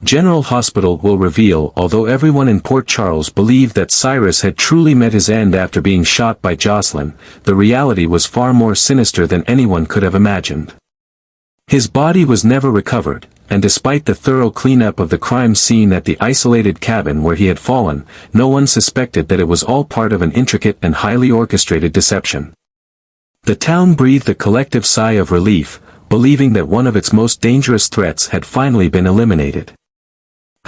General Hospital will reveal. Although everyone in Port Charles believed that Cyrus had truly met his end after being shot by Josslyn, the reality was far more sinister than anyone could have imagined. His body was never recovered, and despite the thorough cleanup of the crime scene at the isolated cabin where he had fallen, no one suspected that it was all part of an intricate and highly orchestrated deception. The town breathed a collective sigh of relief, believing that one of its most dangerous threats had finally been eliminated.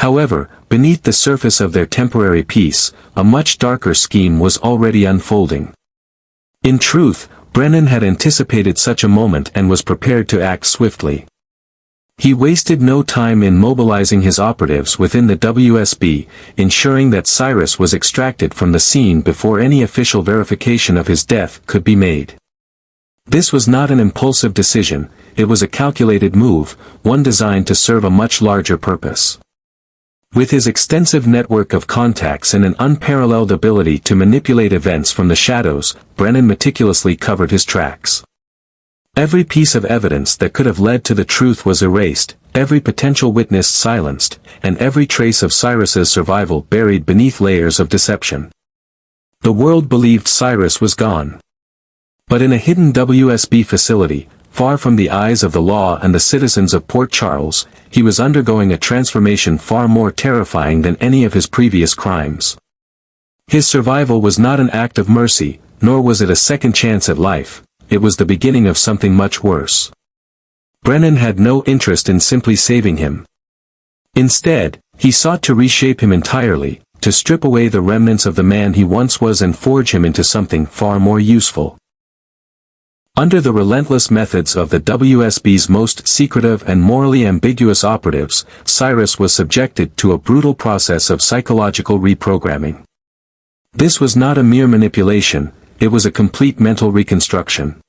However, beneath the surface of their temporary peace, a much darker scheme was already unfolding. In truth, Brennan had anticipated such a moment and was prepared to act swiftly. He wasted no time in mobilizing his operatives within the WSB, ensuring that Cyrus was extracted from the scene before any official verification of his death could be made. This was not an impulsive decision, it was a calculated move, one designed to serve a much larger purpose. With his extensive network of contacts and an unparalleled ability to manipulate events from the shadows, Brennan meticulously covered his tracks. Every piece of evidence that could have led to the truth was erased, every potential witness silenced, and every trace of Cyrus's survival buried beneath layers of deception. The world believed Cyrus was gone. But in a hidden WSB facility, far from the eyes of the law and the citizens of Port Charles, he was undergoing a transformation far more terrifying than any of his previous crimes. His survival was not an act of mercy, nor was it a second chance at life, it was the beginning of something much worse. Brennan had no interest in simply saving him. Instead, he sought to reshape him entirely, to strip away the remnants of the man he once was and forge him into something far more useful. Under the relentless methods of the WSB's most secretive and morally ambiguous operatives, Cyrus was subjected to a brutal process of psychological reprogramming. This was not a mere manipulation, it was a complete mental reconstruction.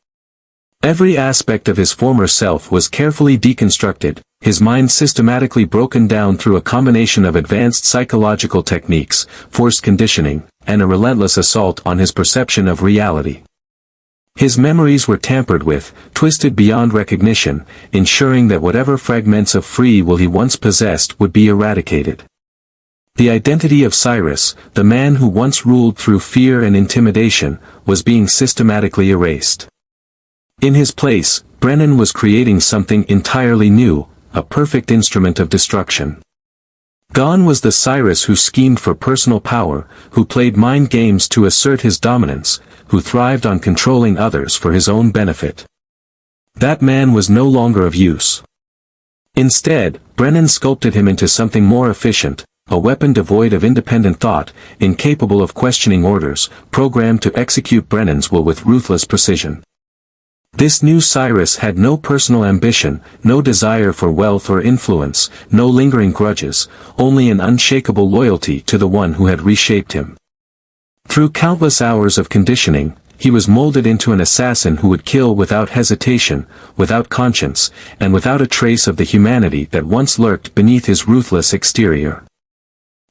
Every aspect of his former self was carefully deconstructed, his mind systematically broken down through a combination of advanced psychological techniques, forced conditioning, and a relentless assault on his perception of reality. His memories were tampered with, twisted beyond recognition, ensuring that whatever fragments of free will he once possessed would be eradicated. The identity of Cyrus, the man who once ruled through fear and intimidation, was being systematically erased. In his place, Brennan was creating something entirely new, a perfect instrument of destruction. Gone was the Cyrus who schemed for personal power, who played mind games to assert his dominance, who thrived on controlling others for his own benefit. That man was no longer of use. Instead, Brennan sculpted him into something more efficient, a weapon devoid of independent thought, incapable of questioning orders, programmed to execute Brennan's will with ruthless precision. This new Cyrus had no personal ambition, no desire for wealth or influence, no lingering grudges, only an unshakable loyalty to the one who had reshaped him. Through countless hours of conditioning, he was molded into an assassin who would kill without hesitation, without conscience, and without a trace of the humanity that once lurked beneath his ruthless exterior.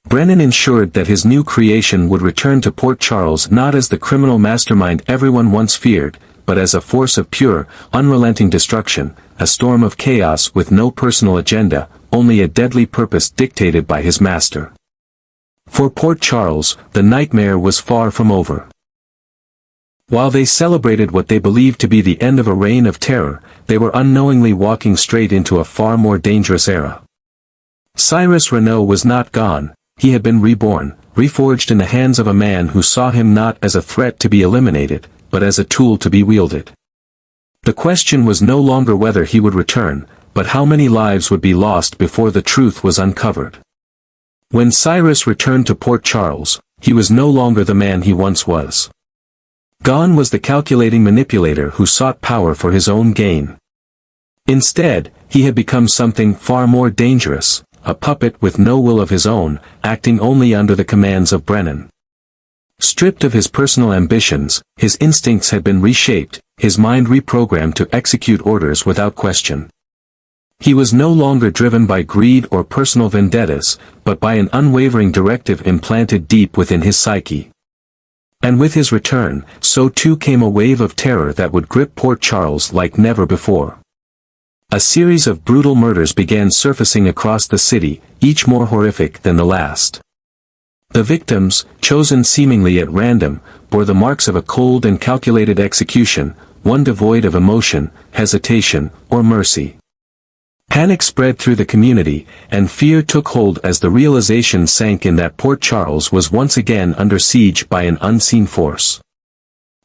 Brennan ensured that his new creation would return to Port Charles not as the criminal mastermind everyone once feared, but as a force of pure, unrelenting destruction, a storm of chaos with no personal agenda, only a deadly purpose dictated by his master. For Port Charles, the nightmare was far from over. While they celebrated what they believed to be the end of a reign of terror, they were unknowingly walking straight into a far more dangerous era. Cyrus Renaud was not gone, he had been reborn, reforged in the hands of a man who saw him not as a threat to be eliminated, but as a tool to be wielded. The question was no longer whether he would return, but how many lives would be lost before the truth was uncovered. When Cyrus returned to Port Charles, he was no longer the man he once was. Gone was the calculating manipulator who sought power for his own gain. Instead, he had become something far more dangerous, a puppet with no will of his own, acting only under the commands of Brennan. Stripped of his personal ambitions, his instincts had been reshaped, his mind reprogrammed to execute orders without question. He was no longer driven by greed or personal vendettas, but by an unwavering directive implanted deep within his psyche. And with his return, so too came a wave of terror that would grip Port Charles like never before. A series of brutal murders began surfacing across the city, each more horrific than the last. The victims, chosen seemingly at random, bore the marks of a cold and calculated execution, one devoid of emotion, hesitation, or mercy. Panic spread through the community, and fear took hold as the realization sank in that Port Charles was once again under siege by an unseen force.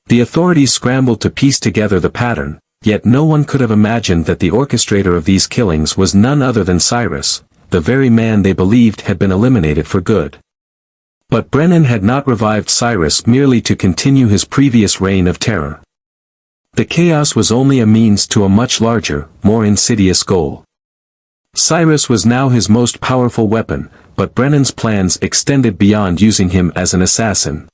The authorities scrambled to piece together the pattern, yet no one could have imagined that the orchestrator of these killings was none other than Cyrus, the very man they believed had been eliminated for good. But Brennan had not revived Cyrus merely to continue his previous reign of terror. The chaos was only a means to a much larger, more insidious goal. Cyrus was now his most powerful weapon, but Brennan's plans extended beyond using him as an assassin.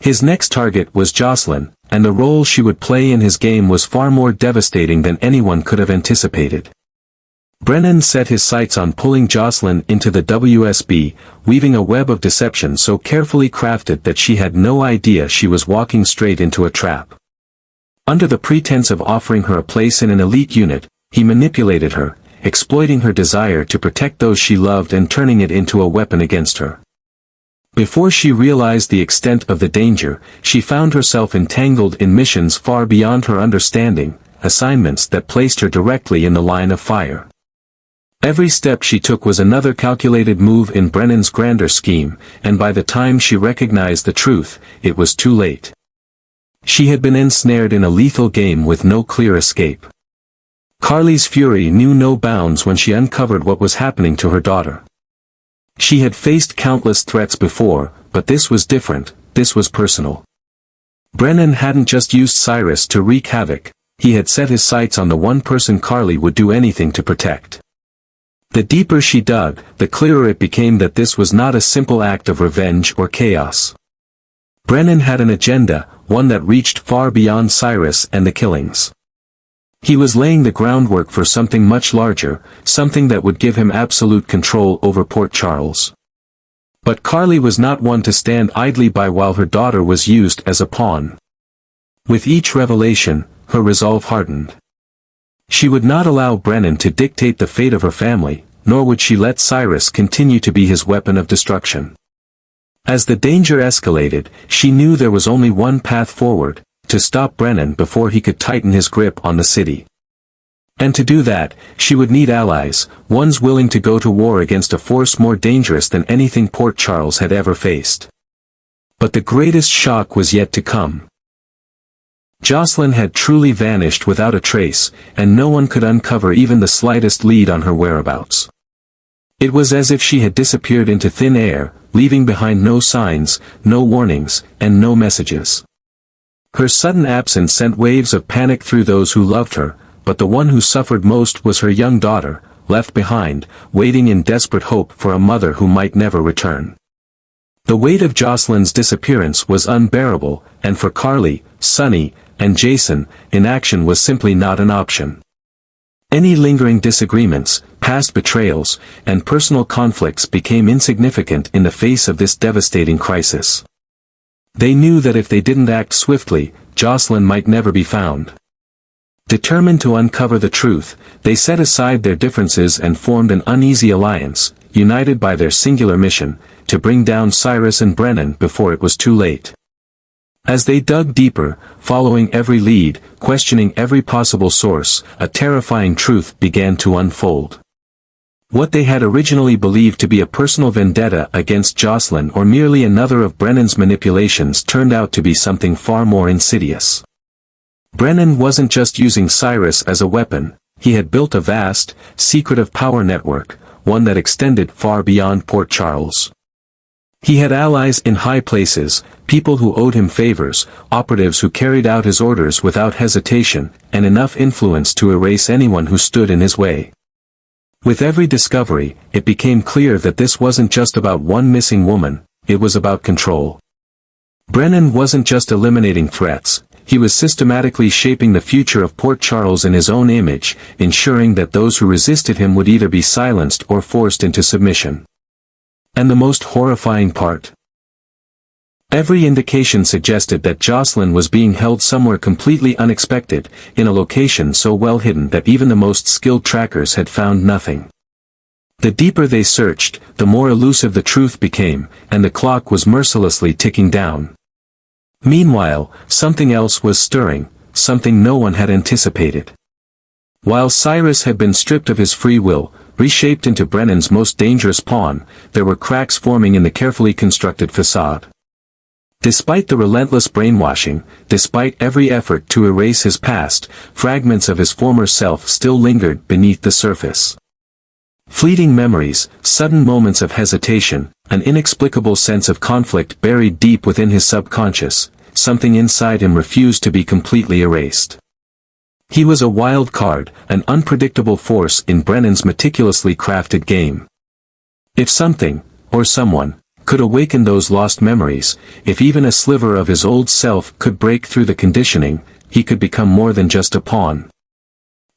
His next target was Josslyn, and the role she would play in his game was far more devastating than anyone could have anticipated. Brennan set his sights on pulling Josslyn into the WSB, weaving a web of deception so carefully crafted that she had no idea she was walking straight into a trap. Under the pretense of offering her a place in an elite unit, he manipulated her, exploiting her desire to protect those she loved and turning it into a weapon against her. Before she realized the extent of the danger, she found herself entangled in missions far beyond her understanding, assignments that placed her directly in the line of fire. Every step she took was another calculated move in Brennan's grander scheme, and by the time she recognized the truth, it was too late. She had been ensnared in a lethal game with no clear escape. Carly's fury knew no bounds when she uncovered what was happening to her daughter. She had faced countless threats before, but this was different, this was personal. Brennan hadn't just used Cyrus to wreak havoc, he had set his sights on the one person Carly would do anything to protect. The deeper she dug, the clearer it became that this was not a simple act of revenge or chaos. Brennan had an agenda, one that reached far beyond Cyrus and the killings. He was laying the groundwork for something much larger, something that would give him absolute control over Port Charles. But Carly was not one to stand idly by while her daughter was used as a pawn. With each revelation, her resolve hardened. She would not allow Brennan to dictate the fate of her family, nor would she let Cyrus continue to be his weapon of destruction. As the danger escalated, she knew there was only one path forward, to stop Brennan before he could tighten his grip on the city. And to do that, she would need allies, ones willing to go to war against a force more dangerous than anything Port Charles had ever faced. But the greatest shock was yet to come. Josslyn had truly vanished without a trace, and no one could uncover even the slightest lead on her whereabouts. It was as if she had disappeared into thin air, leaving behind no signs, no warnings, and no messages. Her sudden absence sent waves of panic through those who loved her, but the one who suffered most was her young daughter, left behind, waiting in desperate hope for a mother who might never return. The weight of Josslyn's disappearance was unbearable, and for Carly, Sonny, and Jason, inaction was simply not an option. Any lingering disagreements, past betrayals, and personal conflicts became insignificant in the face of this devastating crisis. They knew that if they didn't act swiftly, Josslyn might never be found. Determined to uncover the truth, they set aside their differences and formed an uneasy alliance, united by their singular mission, to bring down Cyrus and Brennan before it was too late. As they dug deeper, following every lead, questioning every possible source, a terrifying truth began to unfold. What they had originally believed to be a personal vendetta against Josslyn or merely another of Brennan's manipulations turned out to be something far more insidious. Brennan wasn't just using Cyrus as a weapon, he had built a vast, secretive power network, one that extended far beyond Port Charles. He had allies in high places, people who owed him favors, operatives who carried out his orders without hesitation, and enough influence to erase anyone who stood in his way. With every discovery, it became clear that this wasn't just about one missing woman, it was about control. Brennan wasn't just eliminating threats, he was systematically shaping the future of Port Charles in his own image, ensuring that those who resisted him would either be silenced or forced into submission. And the most horrifying part? Every indication suggested that Josslyn was being held somewhere completely unexpected, in a location so well hidden that even the most skilled trackers had found nothing. The deeper they searched, the more elusive the truth became, and the clock was mercilessly ticking down. Meanwhile, something else was stirring, something no one had anticipated. While Cyrus had been stripped of his free will, reshaped into Brennan's most dangerous pawn, there were cracks forming in the carefully constructed facade. Despite the relentless brainwashing, despite every effort to erase his past, fragments of his former self still lingered beneath the surface. Fleeting memories, sudden moments of hesitation, an inexplicable sense of conflict buried deep within his subconscious, something inside him refused to be completely erased. He was a wild card, an unpredictable force in Brennan's meticulously crafted game. If something, or someone, could awaken those lost memories, if even a sliver of his old self could break through the conditioning, he could become more than just a pawn.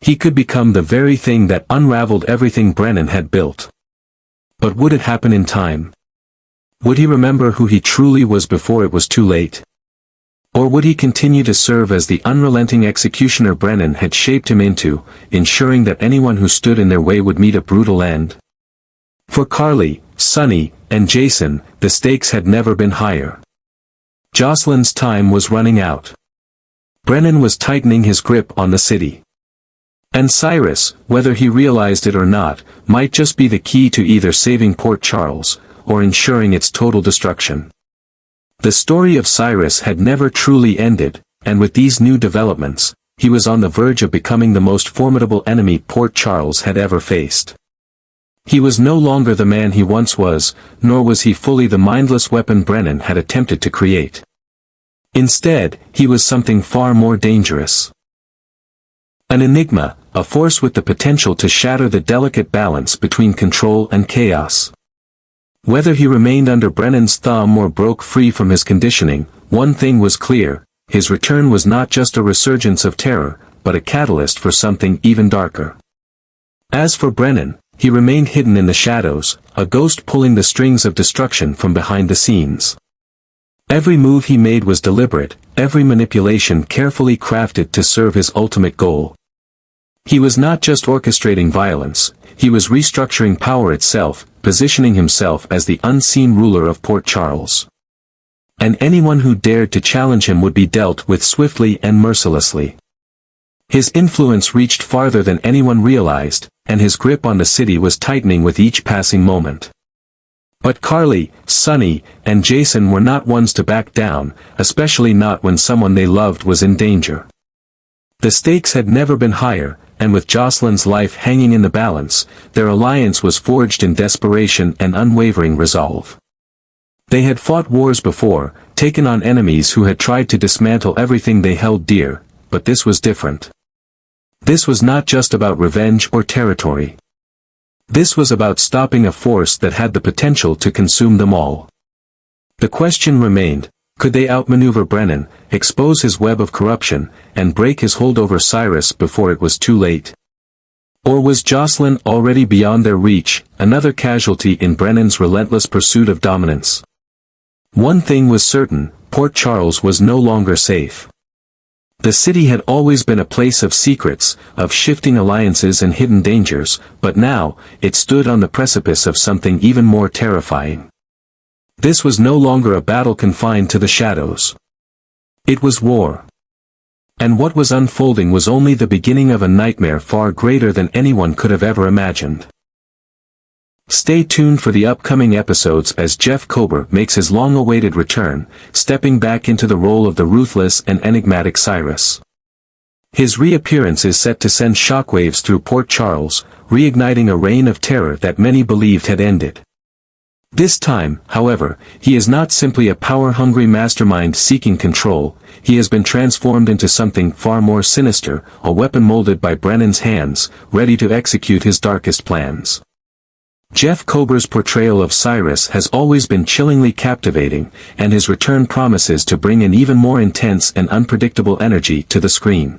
He could become the very thing that unraveled everything Brennan had built. But would it happen in time? Would he remember who he truly was before it was too late? Or would he continue to serve as the unrelenting executioner Brennan had shaped him into, ensuring that anyone who stood in their way would meet a brutal end? For Carly, Sonny, and Jason, the stakes had never been higher. Josslyn's time was running out. Brennan was tightening his grip on the city. And Cyrus, whether he realized it or not, might just be the key to either saving Port Charles, or ensuring its total destruction. The story of Cyrus had never truly ended, and with these new developments, he was on the verge of becoming the most formidable enemy Port Charles had ever faced. He was no longer the man he once was, nor was he fully the mindless weapon Brennan had attempted to create. Instead, he was something far more dangerous. An enigma, a force with the potential to shatter the delicate balance between control and chaos. Whether he remained under Brennan's thumb or broke free from his conditioning, one thing was clear: his return was not just a resurgence of terror, but a catalyst for something even darker. As for Brennan, he remained hidden in the shadows, a ghost pulling the strings of destruction from behind the scenes. Every move he made was deliberate, every manipulation carefully crafted to serve his ultimate goal. He was not just orchestrating violence, he was restructuring power itself, positioning himself as the unseen ruler of Port Charles. And anyone who dared to challenge him would be dealt with swiftly and mercilessly. His influence reached farther than anyone realized, and his grip on the city was tightening with each passing moment. But Carly, Sonny, and Jason were not ones to back down, especially not when someone they loved was in danger. The stakes had never been higher, and with Josslyn's life hanging in the balance, their alliance was forged in desperation and unwavering resolve. They had fought wars before, taken on enemies who had tried to dismantle everything they held dear, but this was different. This was not just about revenge or territory. This was about stopping a force that had the potential to consume them all. The question remained: could they outmaneuver Brennan, expose his web of corruption, and break his hold over Cyrus before it was too late? Or was Josslyn already beyond their reach, another casualty in Brennan's relentless pursuit of dominance? One thing was certain: Port Charles was no longer safe. The city had always been a place of secrets, of shifting alliances and hidden dangers, but now, it stood on the precipice of something even more terrifying. This was no longer a battle confined to the shadows. It was war. And what was unfolding was only the beginning of a nightmare far greater than anyone could have ever imagined. Stay tuned for the upcoming episodes as Jeff Kober makes his long-awaited return, stepping back into the role of the ruthless and enigmatic Cyrus. His reappearance is set to send shockwaves through Port Charles, reigniting a reign of terror that many believed had ended. This time, however, he is not simply a power-hungry mastermind seeking control. He has been transformed into something far more sinister, a weapon molded by Brennan's hands, ready to execute his darkest plans. Jeff Kober's portrayal of Cyrus has always been chillingly captivating, and his return promises to bring an even more intense and unpredictable energy to the screen.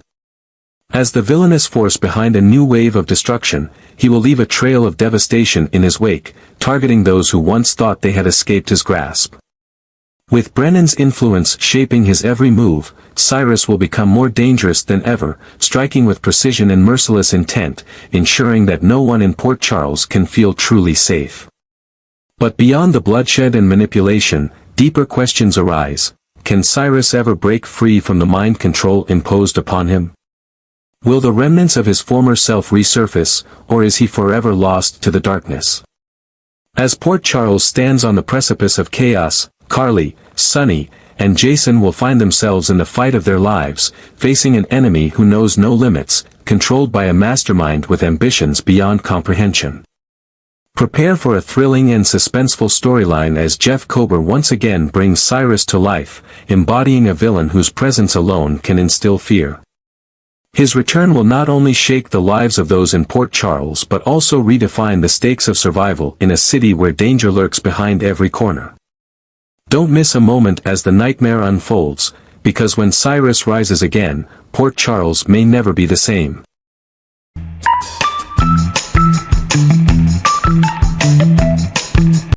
As the villainous force behind a new wave of destruction, he will leave a trail of devastation in his wake, targeting those who once thought they had escaped his grasp. With Brennan's influence shaping his every move, Cyrus will become more dangerous than ever, striking with precision and merciless intent, ensuring that no one in Port Charles can feel truly safe. But beyond the bloodshed and manipulation, deeper questions arise. Can Cyrus ever break free from the mind control imposed upon him? Will the remnants of his former self resurface, or is he forever lost to the darkness? As Port Charles stands on the precipice of chaos, Carly, Sonny, and Jason will find themselves in the fight of their lives, facing an enemy who knows no limits, controlled by a mastermind with ambitions beyond comprehension. Prepare for a thrilling and suspenseful storyline as Jeff Kober once again brings Cyrus to life, embodying a villain whose presence alone can instill fear. His return will not only shake the lives of those in Port Charles but also redefine the stakes of survival in a city where danger lurks behind every corner. Don't miss a moment as the nightmare unfolds, because when Cyrus rises again, Port Charles may never be the same.